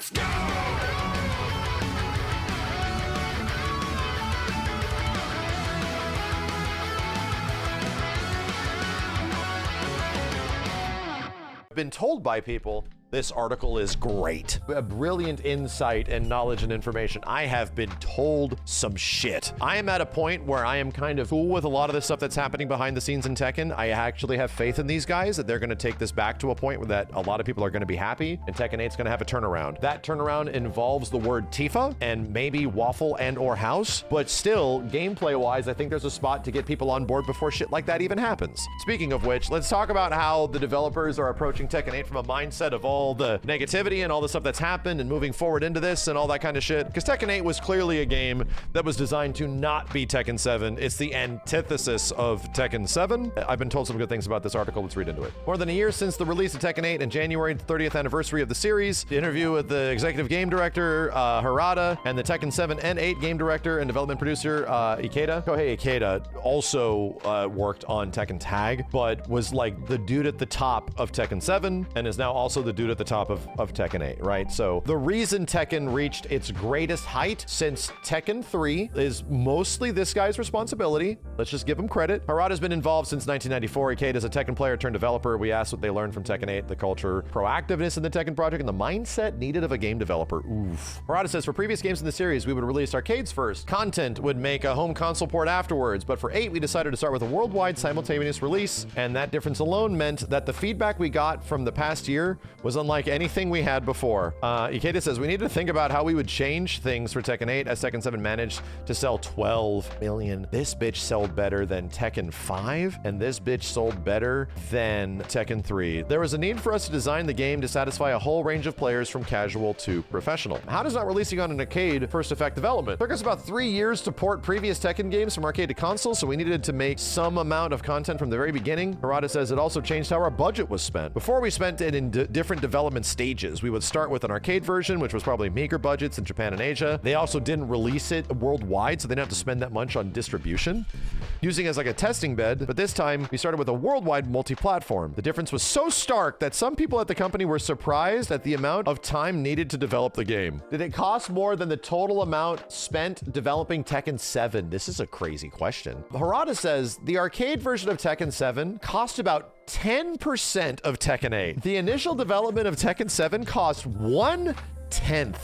Let's go! Been told by people this article is great. A brilliant insight and knowledge and information. I have been told some shit. I am at a point where I am kind of cool with a lot of the stuff that's happening behind the scenes in Tekken. I actually have faith in these guys that they're going to take this back to a point where that a lot of people are going to be happy, and Tekken 8's going to have a turnaround. That turnaround involves the word Tifa and maybe Waffle and or House, but still, gameplay-wise, I think there's a spot to get people on board before shit like that even happens. Speaking of which, let's talk about how the developers are approaching Tekken 8 from a mindset of all the negativity and all the stuff that's happened and moving forward into this and all that kind of shit. Because Tekken 8 was clearly a game that was designed to not be Tekken 7. It's the antithesis of Tekken 7. I've been told some good things about this article. Let's read into it. More than a year since the release of Tekken 8 and January 30th anniversary of the series, the interview with the executive game director, Harada, and the Tekken 7 and 8 game director and development producer, Ikeda. Kohei Ikeda also worked on Tekken Tag, but was like the dude at the top of Tekken 7 and is now also the dude at the top of Tekken 8, right? So the reason Tekken reached its greatest height since Tekken 3 is mostly this guy's responsibility. Let's just give him credit. Harada's been involved since 1994. Ikeda is a Tekken player turned developer. We asked what they learned from Tekken 8, the culture, proactiveness in the Tekken project, and the mindset needed of a game developer. Oof. Harada says, for previous games in the series, we would release arcades first. Content would make a home console port afterwards. But for 8, we decided to start with a worldwide simultaneous release. And that difference alone meant that the feedback we got from the past year was unlike anything we had before. Ikeda says, we needed to think about how we would change things for Tekken 8 as Tekken 7 managed to sell 12 million. This bitch sold better than Tekken 5, and this bitch sold better than Tekken 3. There was a need for us to design the game to satisfy a whole range of players from casual to professional. How does not releasing on an arcade first affect development? It took us about 3 years to port previous Tekken games from arcade to console, so we needed to make some amount of content from the very beginning. Harada says it also changed how our budget was spent. Before, we spent it in different development stages. We would start with an arcade version, which was probably meager budgets in Japan and Asia. They also didn't release it worldwide, so they didn't have to spend that much on distribution, using it as like a testing bed. But this time, we started with a worldwide multi-platform. The difference was so stark that some people at the company were surprised at the amount of time needed to develop the game. Did it cost more than the total amount spent developing Tekken 7? This is a crazy question. Harada says the arcade version of Tekken 7 cost about 10% of Tekken 8. The initial development of Tekken 7 cost 1/10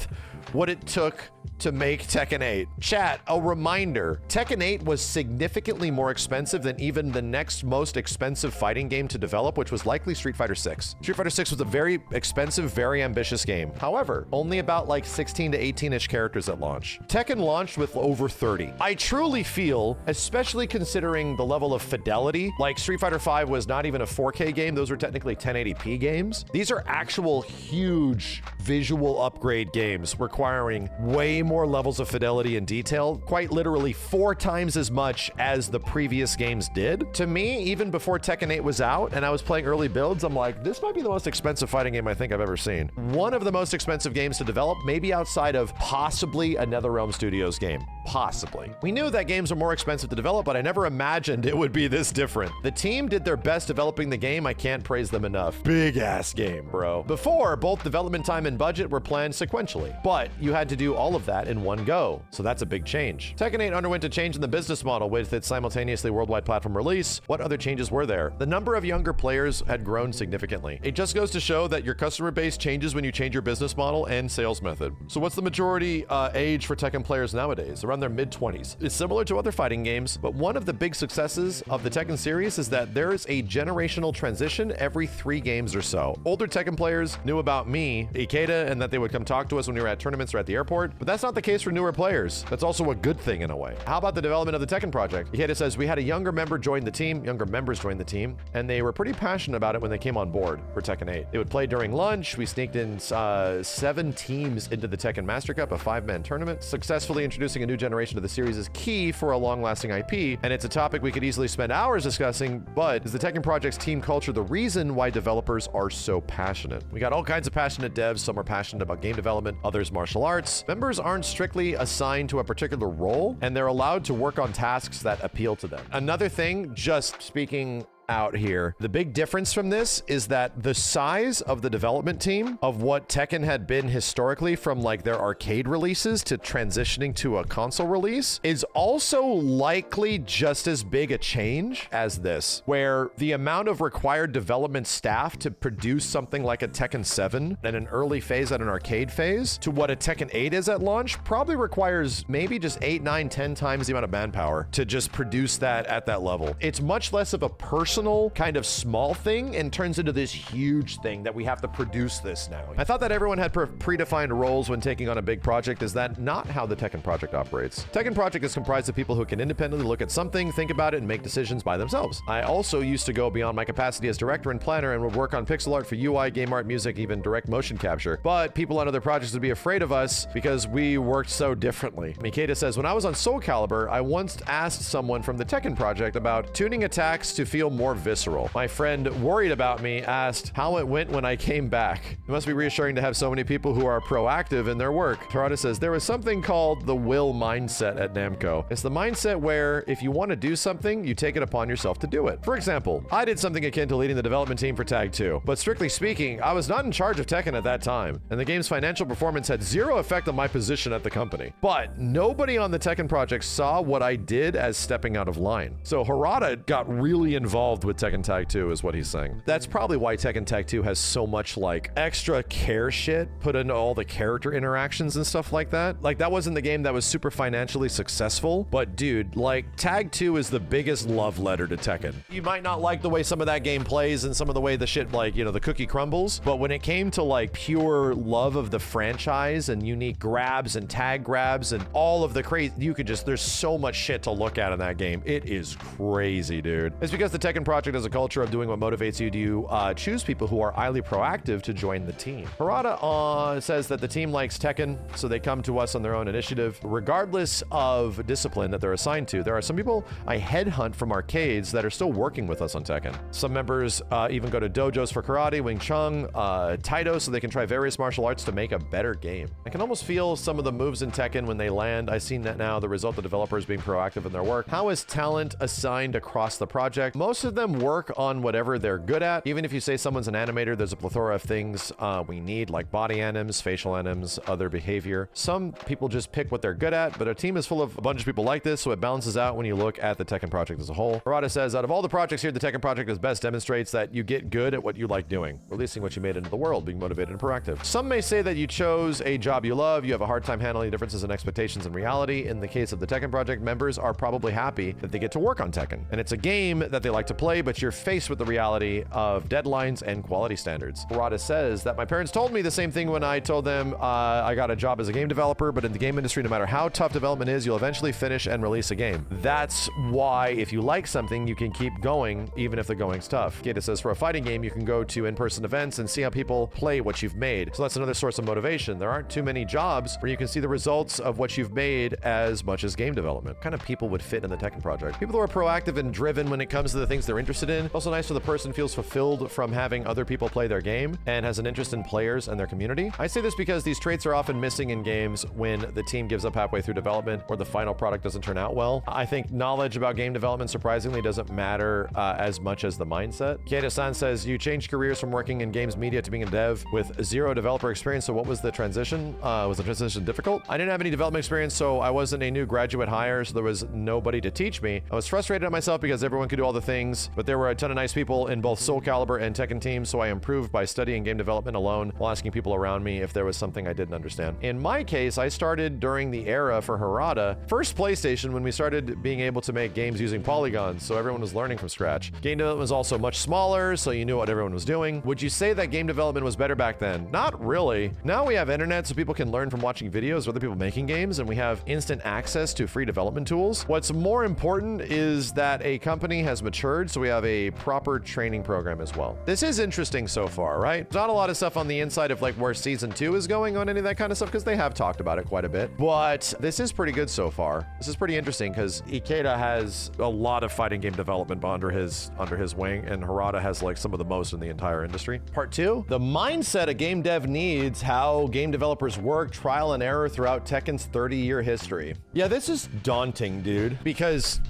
what it took to make Tekken 8. Chat, a reminder, Tekken 8 was significantly more expensive than even the next most expensive fighting game to develop, which was likely Street Fighter 6. Street Fighter 6 was a very expensive, very ambitious game. However, only about like 16 to 18-ish characters at launch. Tekken launched with over 30. I truly feel, especially considering the level of fidelity, like Street Fighter 5 was not even a 4K game, those were technically 1080p games. These are actual huge visual upgrade games requiring way more levels of fidelity and detail, quite literally 4 times as much as the previous games did. To me, even before Tekken 8 was out and I was playing early builds, I'm like, this might be the most expensive fighting game I think I've ever seen. One of the most expensive games to develop, maybe outside of possibly a NetherRealm Studios game. Possibly. We knew that games are more expensive to develop, but I never imagined it would be this different. The team did their best developing the game. I can't praise them enough. Big ass game, bro. Before, both development time and budget were planned sequentially, but you had to do all of that in one go. So that's a big change. Tekken 8 underwent a change in the business model with its simultaneously worldwide platform release. What other changes were there? The number of younger players had grown significantly. It just goes to show that your customer base changes when you change your business model and sales method. So what's the majority age for Tekken players nowadays? Around their mid-20s. It's similar to other fighting games, but one of the big successes of the Tekken series is that there is a generational transition every 3 games or so. Older Tekken players knew about me, Ikeda, and that they would come talk to us when we were at tournaments or at the airport, but that's not the case for newer players. That's also a good thing in a way. How about the development of the Tekken project? Ikeda says, we had a younger member join the team, younger members joined the team, and they were pretty passionate about it when they came on board for Tekken 8. They would play during lunch. We sneaked in 7 teams into the Tekken Master Cup, a 5-man tournament. Successfully introducing a new generation of the series is key for a long-lasting IP, and it's a topic we could easily spend hours discussing, but is the Tekken project's team culture the reason why developers are so passionate? We got all kinds of passionate devs. Some are passionate about game development, others martial arts. Members aren't strictly assigned to a particular role, and they're allowed to work on tasks that appeal to them. Another thing, just speaking out here. The big difference from this is that the size of the development team of what Tekken had been historically from like their arcade releases to transitioning to a console release is also likely just as big a change as this, where the amount of required development staff to produce something like a Tekken 7 in an early phase at an arcade phase to what a Tekken 8 is at launch probably requires maybe just 8, 9, 10 times the amount of manpower to just produce that at that level. It's much less of a personal kind of small thing and turns into this huge thing that we have to produce this now. I thought that everyone had predefined roles when taking on a big project. Is that not how the Tekken project operates? Tekken project is comprised of people who can independently look at something, think about it, and make decisions by themselves. I also used to go beyond my capacity as director and planner and would work on pixel art for UI, game art, music, even direct motion capture. But people on other projects would be afraid of us because we worked so differently. Mikeda says, when I was on Soul Calibur, I once asked someone from the Tekken project about tuning attacks to feel more visceral. My friend, worried about me, asked how it went when I came back. It must be reassuring to have so many people who are proactive in their work. Harada says, there was something called the will mindset at Namco. It's the mindset where if you want to do something, you take it upon yourself to do it. For example, I did something akin to leading the development team for Tag 2, but strictly speaking, I was not in charge of Tekken at that time, and the game's financial performance had zero effect on my position at the company. But nobody on the Tekken project saw what I did as stepping out of line. So Harada got really involved with Tekken Tag 2 is what he's saying. That's probably why Tekken Tag 2 has so much like extra care shit put into all the character interactions and stuff like that. Like that wasn't the game that was super financially successful, but dude, like Tag 2 is the biggest love letter to Tekken. You might not like the way some of that game plays and some of the way the shit like, you know, the cookie crumbles, but when it came to like pure love of the franchise and unique grabs and tag grabs and all of the crazy, you could just, there's so much shit to look at in that game. It is crazy, dude. It's because the Tekken project has a culture of doing what motivates you. Do you choose people who are highly proactive to join the team? Harada says that the team likes Tekken, so they come to us on their own initiative. Regardless of discipline that they're assigned to, there are some people I headhunt from arcades that are still working with us on Tekken. Some members even go to dojos for karate, Wing Chun, Taido, so they can try various martial arts to make a better game. I can almost feel some of the moves in Tekken when they land. I've seen that now, the result of developers being proactive in their work. How is talent assigned across the project? Most of them work on whatever they're good at. Even if you say someone's an animator, there's a plethora of things we need, like body anims, facial anims, other behavior. Some people just pick what they're good at, but our team is full of a bunch of people like this, so it balances out when you look at the Tekken project as a whole. Harada says, out of all the projects here, the Tekken project is best demonstrates that you get good at what you like doing, releasing what you made into the world, being motivated and proactive. Some may say that you chose a job you love, you have a hard time handling differences in expectations and reality. In the case of the Tekken project, members are probably happy that they get to work on Tekken. And it's a game that they like to play, but you're faced with the reality of deadlines and quality standards. Harada says that my parents told me the same thing when I told them I got a job as a game developer, but in the game industry, no matter how tough development is, you'll eventually finish and release a game. That's why if you like something, you can keep going, even if the going's tough. Gata says, for a fighting game, you can go to in-person events and see how people play what you've made. So that's another source of motivation. There aren't too many jobs where you can see the results of what you've made as much as game development. What kind of people would fit in the Tekken project? People who are proactive and driven when it comes to the things they're interested in. Also nice so the person feels fulfilled from having other people play their game and has an interest in players and their community. I say this because these traits are often missing in games when the team gives up halfway through development or the final product doesn't turn out well. I think knowledge about game development surprisingly doesn't matter as much as the mindset. Keita-san says, you changed careers from working in games media to being a dev with zero developer experience, so what was the transition? Was the transition difficult? I didn't have any development experience, so I wasn't a new graduate hire, so there was nobody to teach me. I was frustrated at myself because everyone could do all the things, but there were a ton of nice people in both Soul Calibur and Tekken teams, so I improved by studying game development alone while asking people around me if there was something I didn't understand. In my case, I started during the era for Harada, first PlayStation, when we started being able to make games using polygons, so everyone was learning from scratch. Game development was also much smaller, so you knew what everyone was doing. Would you say that game development was better back then? Not really. Now we have internet, so people can learn from watching videos of other people making games, and we have instant access to free development tools. What's more important is that a company has matured, so we have a proper training program as well. This is interesting so far, right? There's not a lot of stuff on the inside of like where season 2 is going on any of that kind of stuff, because they have talked about it quite a bit, but this is pretty good so far. This is pretty interesting because Ikeda has a lot of fighting game development under his wing, and Harada has like some of the most in the entire industry. Part 2, the mindset a game dev needs, how game developers work, trial and error throughout Tekken's 30-year history. Yeah, this is daunting, dude, because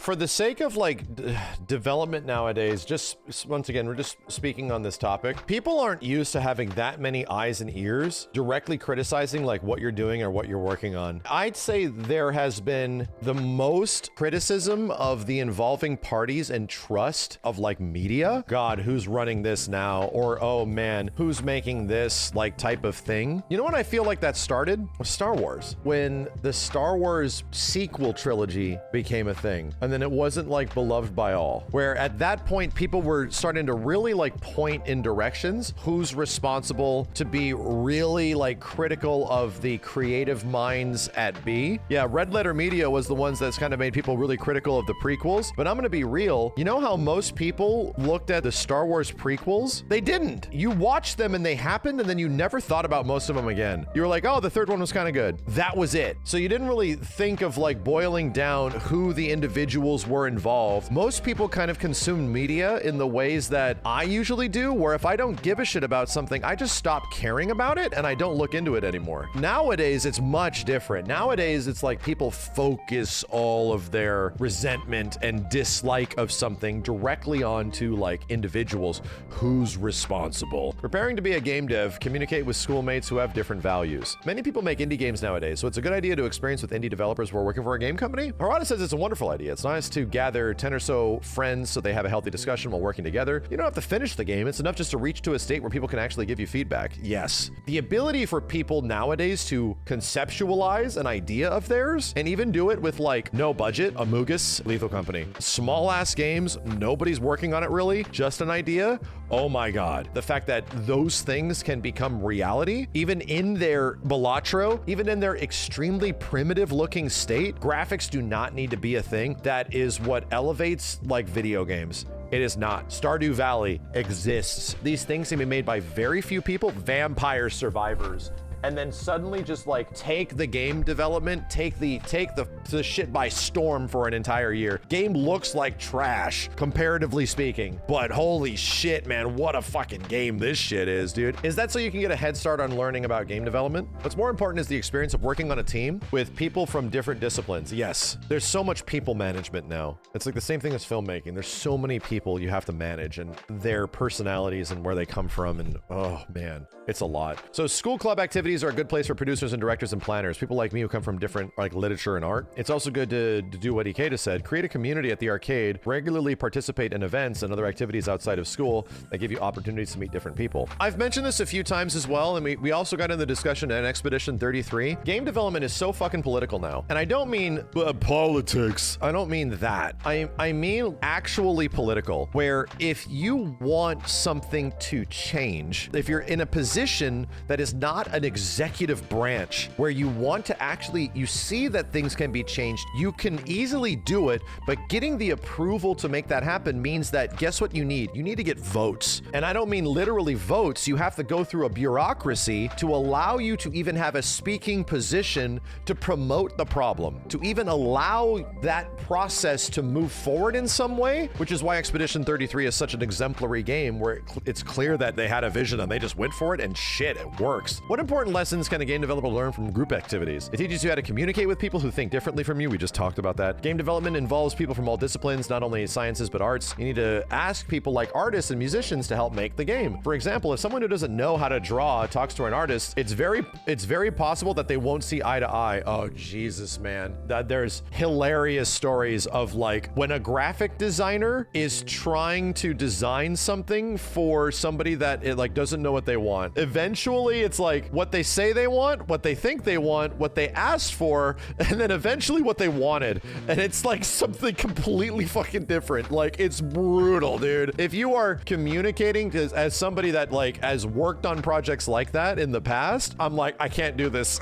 For the sake of like development nowadays, just once again, we're just speaking on this topic. People aren't used to having that many eyes and ears directly criticizing like what you're doing or what you're working on. I'd say there has been the most criticism of the involving parties and trust of like media. God, who's running this now? Or, oh man, who's making this like type of thing? You know when I feel like that started? Was Star Wars. When the Star Wars sequel trilogy became a thing. And then it wasn't like beloved by all. Where at that point, people were starting to really like point in directions. Who's responsible to be really like critical of the creative minds at B? Yeah, Red Letter Media was the ones that's kind of made people really critical of the prequels. But I'm gonna be real. You know how most people looked at the Star Wars prequels? They didn't. You watched them and they happened and then you never thought about most of them again. You were like, oh, the third one was kind of good. That was it. So you didn't really think of like boiling down who the individuals were involved. Most people kind of consume media in the ways that I usually do, where if I don't give a shit about something, I just stop caring about it and I don't look into it anymore. Nowadays, it's much different. Nowadays, it's like people focus all of their resentment and dislike of something directly onto like individuals. Who's responsible? Preparing to be a game dev, communicate with schoolmates who have different values. Many people make indie games nowadays, so it's a good idea to experience with indie developers who are working for a game company. Harada says it's a wonderful idea. It's nice to gather 10 or so friends so they have a healthy discussion while working together. You don't have to finish the game. It's enough just to reach to a state where people can actually give you feedback. Yes. The ability for people nowadays to conceptualize an idea of theirs and even do it with like no budget, Amogus, Lethal Company. Small ass games, nobody's working on it really, just an idea. Oh my God. The fact that those things can become reality, even in their Balatro, even in their extremely primitive looking state, graphics do not need to be a thing. That is what elevates like video games. It is not. Stardew Valley exists. These things can be made by very few people, vampire survivors, and then suddenly just like take the game development, take the shit by storm for an entire year. Game looks like trash, comparatively speaking, but holy shit, man, what a fucking game this shit is, dude. Is that so you can get a head start on learning about game development? What's more important is the experience of working on a team with people from different disciplines. Yes, there's so much people management now. It's like the same thing as filmmaking. There's so many people you have to manage and their personalities and where they come from, and oh man, it's a lot. So school club activities are a good place for producers and directors and planners, people like me who come from different like literature and art. It's also good to do what Ikeda said, create a community at the arcade, regularly participate in events and other activities outside of school that give you opportunities to meet different people. I've mentioned this a few times as well, and we also got in the discussion at Expedition 33. Game development is so fucking political now. And I don't mean politics. I don't mean that. I mean actually political, where if you want something to change, if you're in a position that is not an executive branch where you want to actually, you see that things can be changed, you can easily do it, but getting the approval to make that happen means that, guess what you need? You need to get votes. And I don't mean literally votes. You have to go through a bureaucracy to allow you to even have a speaking position to promote the problem, to even allow that process to move forward in some way, which is why Expedition 33 is such an exemplary game where it's clear that they had a vision and they just went for it and shit, it works. What important lessons can a game developer learn from group activities? It teaches you how to communicate with people who think differently from you. We just talked about that. Game development involves people from all disciplines, not only sciences, but arts. You need to ask people like artists and musicians to help make the game. For example, if someone who doesn't know how to draw talks to an artist, it's very possible that they won't see eye to eye. Oh, Jesus, man. There's hilarious stories of like when a graphic designer is trying to design something for somebody that it like doesn't know what they want. Eventually, it's like what they say they want, what they think they want, what they asked for, and then eventually what they wanted. And it's like something completely fucking different. Like, it's brutal, dude. If you are communicating as somebody that like has worked on projects like that in the past, I'm like, I can't do this.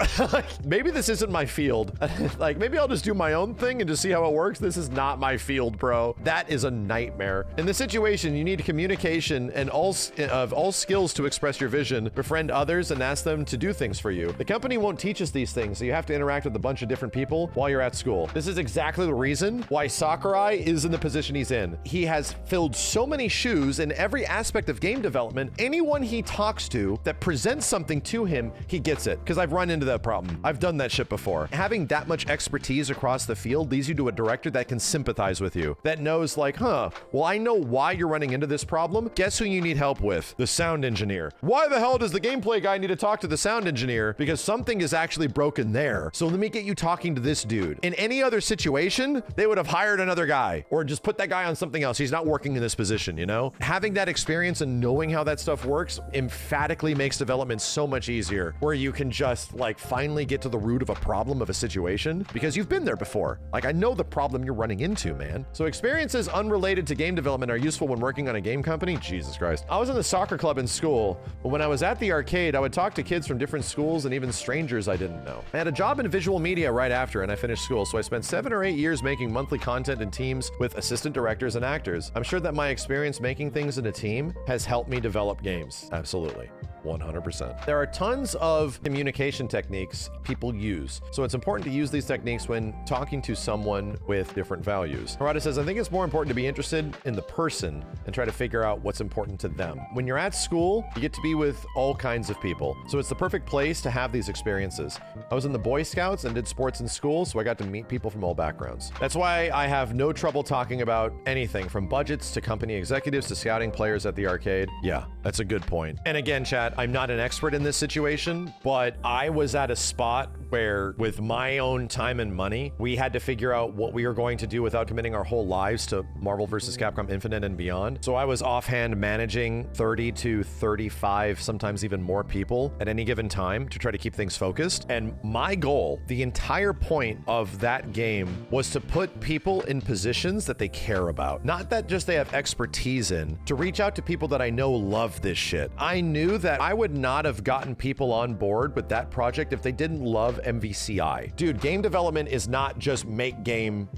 Maybe this isn't my field. Like, maybe I'll just do my own thing and just see how it works. This is not my field, bro. That is a nightmare. In this situation, you need communication and all skills to express your vision, befriend others, and ask them to do do things for you. The company won't teach us these things, so you have to interact with a bunch of different people while you're at school. This is exactly the reason why Sakurai is in the position he's in. He has filled so many shoes in every aspect of game development. Anyone he talks to that presents something to him, he gets it. Because I've run into that problem. I've done that shit before. Having that much expertise across the field leads you to a director that can sympathize with you, that knows like, huh, well, I know why you're running into this problem. Guess who you need help with? The sound engineer. Why the hell does the gameplay guy need to talk to the sound engineer? Because something is actually broken there. So let me get you talking to this dude. In any other situation, they would have hired another guy or just put that guy on something else. He's not working in this position, you know? Having that experience and knowing how that stuff works emphatically makes development so much easier, where you can just like finally get to the root of a problem of a situation because you've been there before. Like, I know the problem you're running into, man. So experiences unrelated to game development are useful when working on a game company. Jesus Christ. I was in the soccer club in school, but when I was at the arcade, I would talk to kids from different schools and even strangers I didn't know. I had a job in visual media right after, and I finished school, so I spent 7 or 8 years making monthly content in teams with assistant directors and actors. I'm sure that my experience making things in a team has helped me develop games. Absolutely. 100%. There are tons of communication techniques people use, so it's important to use these techniques when talking to someone with different values. Harada says, I think it's more important to be interested in the person and try to figure out what's important to them. When you're at school, you get to be with all kinds of people, so it's the perfect place to have these experiences. I was in the Boy Scouts and did sports in school, so I got to meet people from all backgrounds. That's why I have no trouble talking about anything from budgets to company executives to scouting players at the arcade. Yeah, that's a good point. And again, chat, I'm not an expert in this situation, but I was at a spot where with my own time and money, we had to figure out what we were going to do without committing our whole lives to Marvel vs. Capcom Infinite and beyond. So I was offhand managing 30 to 35, sometimes even more people at any given time to try to keep things focused. And my goal, the entire point of that game, was to put people in positions that they care about. Not that just they have expertise in, to reach out to people that I know love this shit. I knew that I would not have gotten people on board with that project if they didn't love MVCI. Dude, game development is not just make game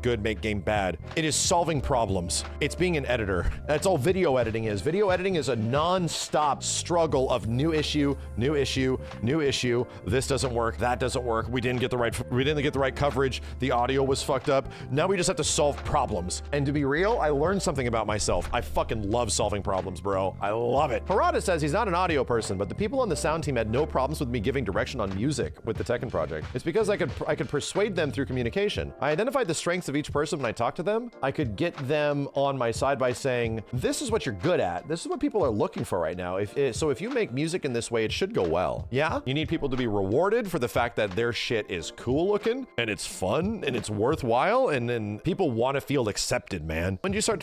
good, make game bad. It is solving problems. It's being an editor. That's all video editing is. Video editing is a non-stop struggle of new issue, new issue, new issue. This doesn't work, that doesn't work. We didn't get the right coverage. The audio was fucked up. Now we just have to solve problems. And to be real, I learned something about myself. I fucking love solving problems, bro. I love it. Harada says he's not an audio person, but the people on the sound team had no problems with me giving direction on music with the Tekken project. It's because I could persuade them through communication. I identified the strengths of each person when I talked to them. I could get them on my side by saying, this is what you're good at. This is what people are looking for right now. So if you make music in this way, it should go well. Yeah, you need people to be rewarded for the fact that their shit is cool looking and it's fun and it's worthwhile, and then people want to feel accepted, man. When you start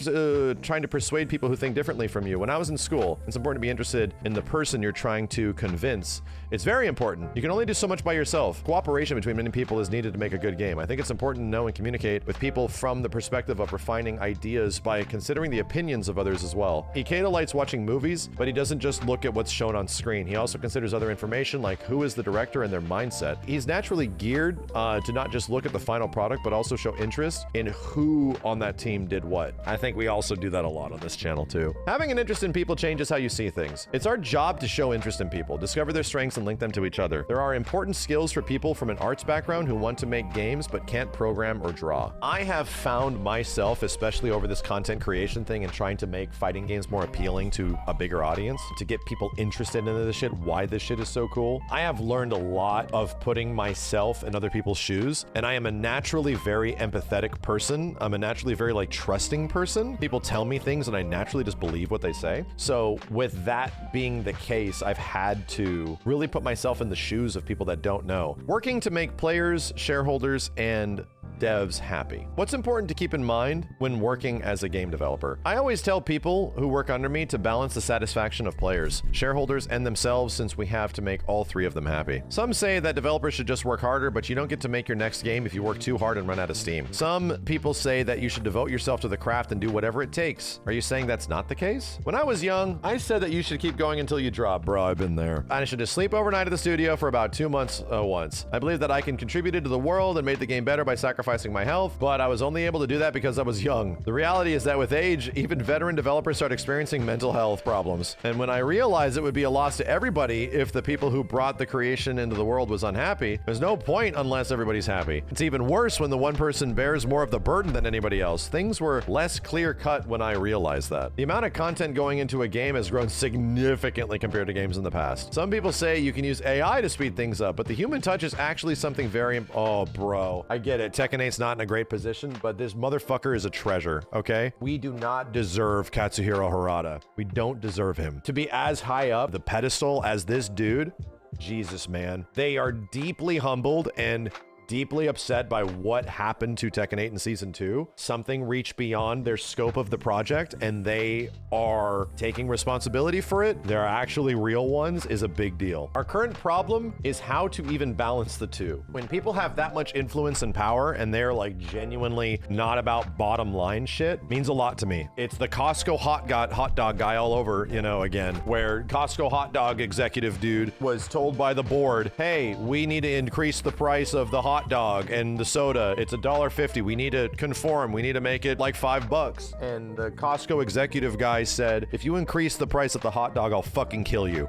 trying to persuade people who think differently from you, when I was in school, it's important to be interested in the person you're trying to convince. It's very important. You can only do so much by yourself. Cooperation between many people is needed to make a good game. I think it's important to know and communicate with people from the perspective of refining ideas by considering the opinions of others as well. Ikeda likes watching movies, but he doesn't just look at what's shown on screen. He also considers other information like who is the director and their mindset. He's naturally geared to not just look at the final product, but also show interest in who on that team did what. I think we also do that a lot on this channel too. Having an interest in people changes how you see things. It's our job to show interest in people, discover their strengths and link them to each other. There are important skills for people from an arts background who want to make games but can't program or draw. I have found myself, especially over this content creation thing and trying to make fighting games more appealing to a bigger audience, to get people interested in this shit, why this shit is so cool. I have learned a lot of putting myself in other people's shoes, and I am a naturally very empathetic person. I'm a naturally very trusting person. People tell me things and I naturally just believe what they say. So with that being the case, I've had to really put myself in the shoes of people that don't know. Working to make players, shareholders, and devs happy. What's important to keep in mind when working as a game developer? I always tell people who work under me to balance the satisfaction of players, shareholders, and themselves, since we have to make all three of them happy. Some say that developers should just work harder, but you don't get to make your next game if you work too hard and run out of steam. Some people say that you should devote yourself to the craft and do whatever it takes. Are you saying that's not the case? When I was young, I said that you should keep going until you drop. Bro, I've been there. And I should just sleep overnight at the studio for about 2 months once. I believe that I can contribute to the world and made the game better by sacrificing sacrificing my health, but I was only able to do that because I was young. The reality is that with age, even veteran developers start experiencing mental health problems. And when I realized it would be a loss to everybody if the people who brought the creation into the world was unhappy, there's no point unless everybody's happy. It's even worse when the one person bears more of the burden than anybody else. Things were less clear-cut when I realized that. The amount of content going into a game has grown significantly compared to games in the past. Some people say you can use AI to speed things up, but the human touch is actually something very... Oh, bro. I get it. Tekken 8's not in a great position, but this motherfucker is a treasure, okay? We do not deserve Katsuhiro Harada. We don't deserve him. To be as high up the pedestal as this dude, Jesus, man. They are deeply humbled and deeply upset by what happened to Tekken 8 in Season 2. Something reached beyond their scope of the project, and they are taking responsibility for it. They're actually real ones is a big deal. Our current problem is how to even balance the two. When people have that much influence and power, and they're like genuinely not about bottom line shit, means a lot to me. It's the Costco hot dog guy all over, you know, again, where Costco hot dog executive dude was told by the board, hey, we need to increase the price of the hot dog and the soda. It's $1.50. We need to conform. We need to make it like $5. And the Costco executive guy said, if you increase the price of the hot dog, I'll fucking kill you.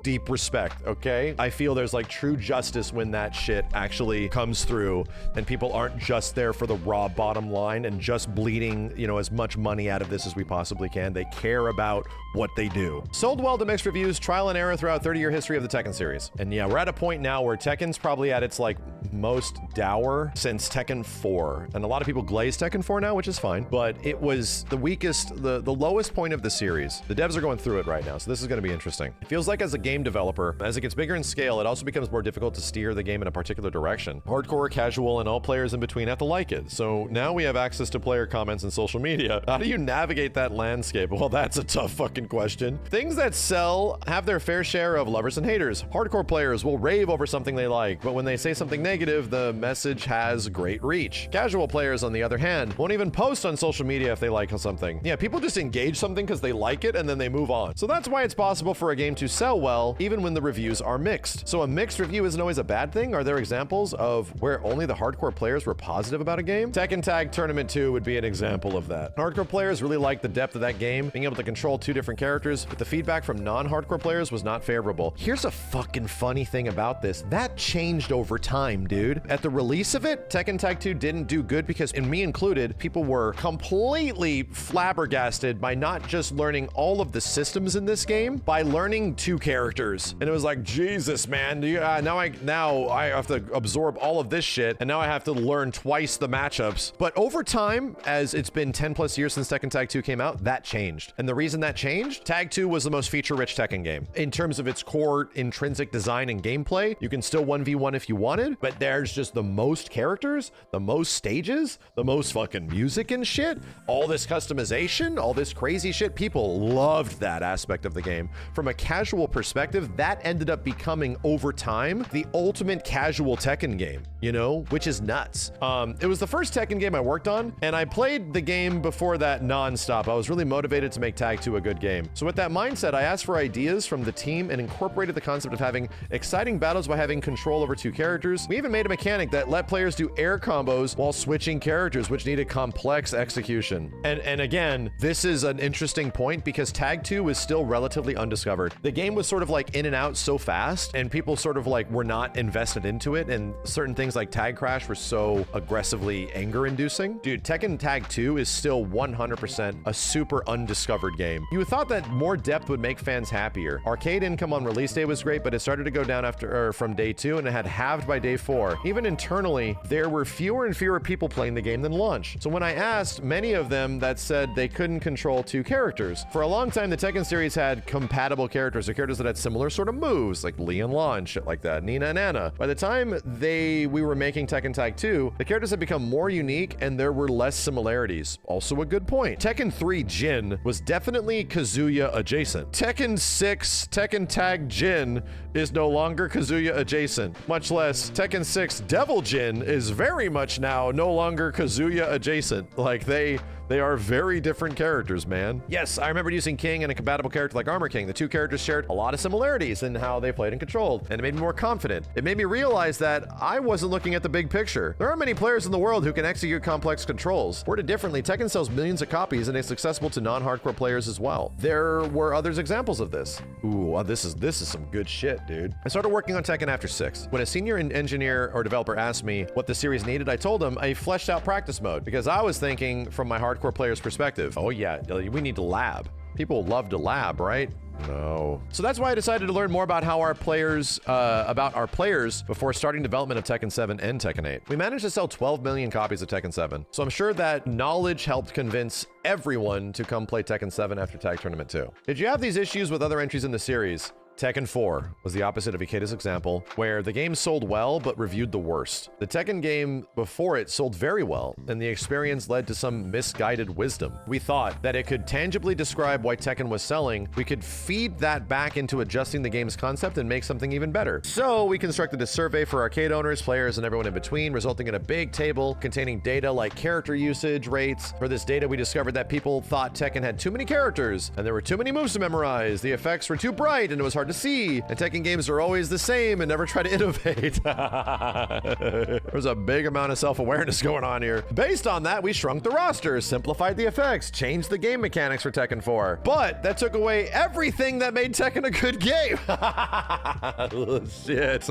Deep respect, okay? I feel there's like true justice when that shit actually comes through and people aren't just there for the raw bottom line and just bleeding, you know, as much money out of this as we possibly can. They care about what they do. Sold well to mixed reviews, trial and error throughout 30-year history of the Tekken series. And yeah, we're at a point now where Tekken's probably at its like most dour since Tekken 4. And a lot of people glaze Tekken 4 now, which is fine, but it was the weakest, the lowest point of the series. The devs are going through it right now, so this is going to be interesting. It feels like as a game developer, as it gets bigger in scale, it also becomes more difficult to steer the game in a particular direction. Hardcore, casual, and all players in between have to like it. So now we have access to player comments and social media. How do you navigate that landscape? Well, that's a tough fucking question. Things that sell have their fair share of lovers and haters. Hardcore players will rave over something they like, but when they say something negative, the message has great reach. Casual players, on the other hand, won't even post on social media if they like something. Yeah, people just engage something because they like it and then they move on. So that's why it's possible for a game to sell well, even when the reviews are mixed. So a mixed review isn't always a bad thing. Are there examples of where only the hardcore players were positive about a game? Tekken Tag Tournament 2 would be an example of that. Hardcore players really liked the depth of that game, being able to control 2 different characters, but the feedback from non-hardcore players was not favorable. Here's a fucking funny thing about this. That changed over time, dude. At the release of it, Tekken Tag 2 didn't do good because, and me included, people were completely flabbergasted by not just learning all of the systems in this game, by learning 2 characters. And it was like, Jesus, man, now I have to absorb all of this shit, and now I have to learn twice the matchups. But over time, as it's been 10 plus years since Tekken Tag 2 came out, that changed. And the reason that changed, Tag 2 was the most feature-rich Tekken game. In terms of its core intrinsic design and gameplay, you can still 1v1 if you wanted, but there's just the most characters, the most stages, the most fucking music and shit, all this customization, all this crazy shit. People loved that aspect of the game. From a casual perspective, that ended up becoming, over time, the ultimate casual Tekken game, you know, which is nuts. It was the first Tekken game I worked on, and I played the game before that non-stop. I was really motivated to make Tag 2 a good game. So with that mindset, I asked for ideas from the team and incorporated the concept of having exciting battles by having control over 2 characters. We even made a mechanic that let players do air combos while switching characters, which needed complex execution. And again, this is an interesting point because Tag 2 was still relatively undiscovered. The game was sort of like in and out so fast, and people sort of like were not invested into it, and certain things like Tag Crash were so aggressively anger-inducing. Dude, Tekken Tag 2 is still 100% a super undiscovered game. You would thought that more depth would make fans happier. Arcade income on release day was great, but it started to go down from day 2, and it had halved by day 4. Even internally, there were fewer and fewer people playing the game than launch. So when I asked, many of them that said they couldn't control 2 characters. For a long time, the Tekken series had compatible characters, or characters that had similar sort of moves, like Lee and Law and shit like that, Nina and Anna. By the time we were making Tekken Tag 2, the characters had become more unique and there were less similarities. Also a good point. Tekken 3 Jin was definitely Kazuya adjacent. Tekken 6 Tekken Tag Jin is no longer Kazuya adjacent, much less Tekken 6 Devil Jin is very much now no longer Kazuya adjacent. Like they They are very different characters, man. Yes, I remember using King and a compatible character like Armor King. The two characters shared a lot of similarities in how they played and controlled, and it made me more confident. It made me realize that I wasn't looking at the big picture. There aren't many players in the world who can execute complex controls. Worded differently, Tekken sells millions of copies and it's accessible to non-hardcore players as well. There were others examples of this. Ooh, this is some good shit, dude. I started working on Tekken after 6. When a senior engineer or developer asked me what the series needed, I told him a fleshed out practice mode because I was thinking from my hardcore player's perspective. Oh yeah, we need to lab. People love to lab, right? No. So that's why I decided to learn more about how our players before starting development of Tekken 7 and Tekken 8. We managed to sell 12 million copies of Tekken 7. So I'm sure that knowledge helped convince everyone to come play Tekken 7 after Tag Tournament 2. Did you have these issues with other entries in the series? Tekken 4 was the opposite of Ikeda's example, where the game sold well but reviewed the worst. The Tekken game before it sold very well, and the experience led to some misguided wisdom. We thought that it could tangibly describe why Tekken was selling. We could feed that back into adjusting the game's concept and make something even better. So we constructed a survey for arcade owners, players, and everyone in between, resulting in a big table containing data like character usage rates. For this data, we discovered that people thought Tekken had too many characters, and there were too many moves to memorize. The effects were too bright, and it was hard to see, and Tekken games are always the same and never try to innovate. There's a big amount of self-awareness going on here. Based on that, we shrunk the roster, simplified the effects, changed the game mechanics for Tekken 4. But that took away everything that made Tekken a good game. Shit.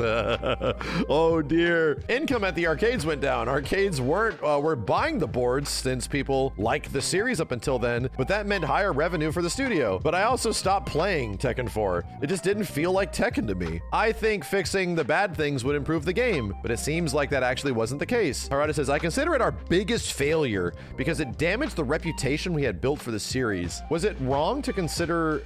Oh dear. Income at the arcades went down. Arcades were buying the boards since people liked the series up until then, but that meant higher revenue for the studio. But I also stopped playing Tekken 4. It just didn't feel like Tekken to me. I think fixing the bad things would improve the game, but it seems like that actually wasn't the case. Harada says, I consider it our biggest failure because it damaged the reputation we had built for the series. Was it wrong to consider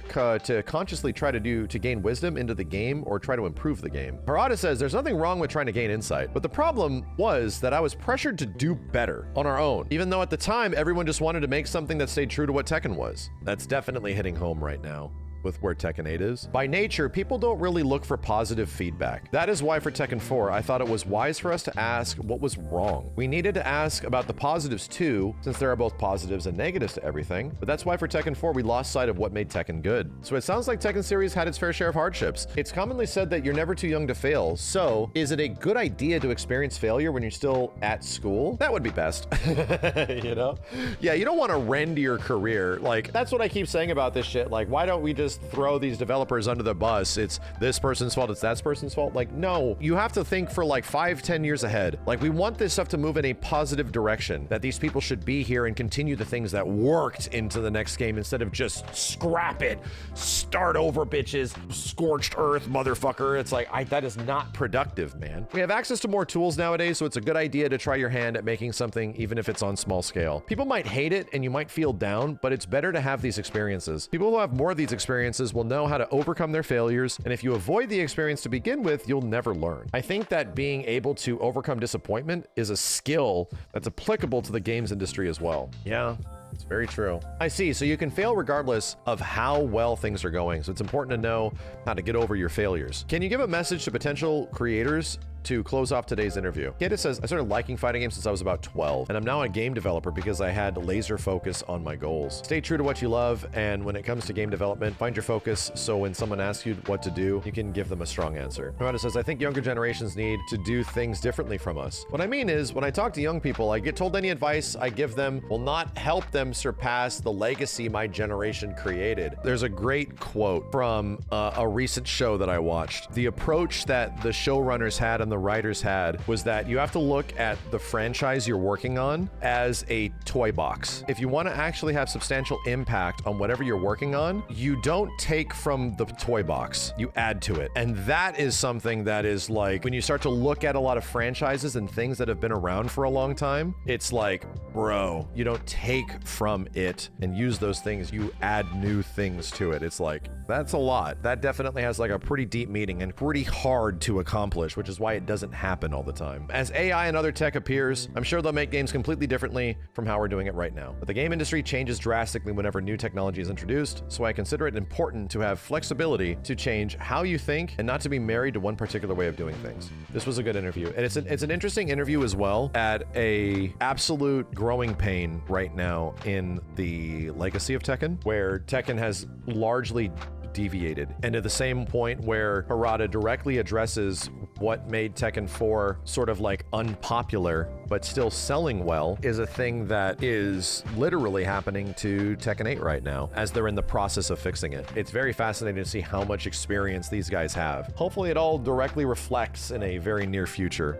to consciously try to gain wisdom into the game or try to improve the game? Harada says, there's nothing wrong with trying to gain insight, but the problem was that I was pressured to do better on our own, even though at the time everyone just wanted to make something that stayed true to what Tekken was. That's definitely hitting home right now with where Tekken 8 is. By nature, people don't really look for positive feedback. That is why for Tekken 4, I thought it was wise for us to ask what was wrong. We needed to ask about the positives too, since there are both positives and negatives to everything, but that's why for Tekken 4, we lost sight of what made Tekken good. So it sounds like Tekken series had its fair share of hardships. It's commonly said that you're never too young to fail, so is it a good idea to experience failure when you're still at school? That would be best, you know? Yeah, you don't want to rend your career. Like, that's what I keep saying about this shit. Like, why don't we just throw these developers under the bus? It's this person's fault, it's that person's fault. Like, no, you have to think for like 5-10 years ahead. Like, we want this stuff to move in a positive direction, that these people should be here and continue the things that worked into the next game instead of just scrap it, start over, bitches, scorched earth, motherfucker. It's like, that is not productive, man. We have access to more tools nowadays, so it's a good idea to try your hand at making something, even if it's on small scale. People might hate it and you might feel down, but it's better to have these experiences. People who have more of these experiences will know how to overcome their failures, and if you avoid the experience to begin with, you'll never learn. I think that being able to overcome disappointment is a skill that's applicable to the games industry as well. Yeah. It's very true. I see. So you can fail regardless of how well things are going. So it's important to know how to get over your failures. Can you give a message to potential creators to close off today's interview? Kida says, I started liking fighting games since I was about 12, and I'm now a game developer because I had laser focus on my goals. Stay true to what you love, and when it comes to game development, find your focus so when someone asks you what to do, you can give them a strong answer. Harada says, I think younger generations need to do things differently from us. What I mean is, when I talk to young people, I get told any advice I give them will not help them surpass the legacy my generation created. There's a great quote from a recent show that I watched. The approach that the showrunners had and the writers had was that you have to look at the franchise you're working on as a toy box. If you want to actually have substantial impact on whatever you're working on, you don't take from the toy box, you add to it. And that is something that is like, when you start to look at a lot of franchises and things that have been around for a long time, it's like, bro, you don't take from it and use those things, you add new things to it. It's like, that's a lot. That definitely has like a pretty deep meaning and pretty hard to accomplish, which is why it doesn't happen all the time. As AI and other tech appears, I'm sure they'll make games completely differently from how we're doing it right now. But the game industry changes drastically whenever new technology is introduced, so I consider it important to have flexibility to change how you think and not to be married to one particular way of doing things. This was a good interview, and it's an interesting interview as well at a absolute growing pain right now in the legacy of Tekken, where Tekken has largely deviated, and to the same point where Harada directly addresses what made Tekken 4 sort of like unpopular but still selling well is a thing that is literally happening to Tekken 8 right now as they're in the process of fixing it. It's very fascinating to see how much experience these guys have. Hopefully it all directly reflects in a very near future,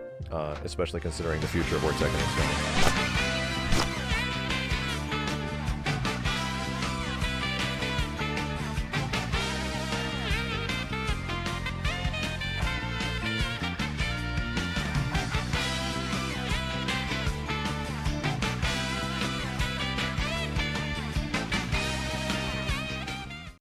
especially considering the future of where Tekken is going.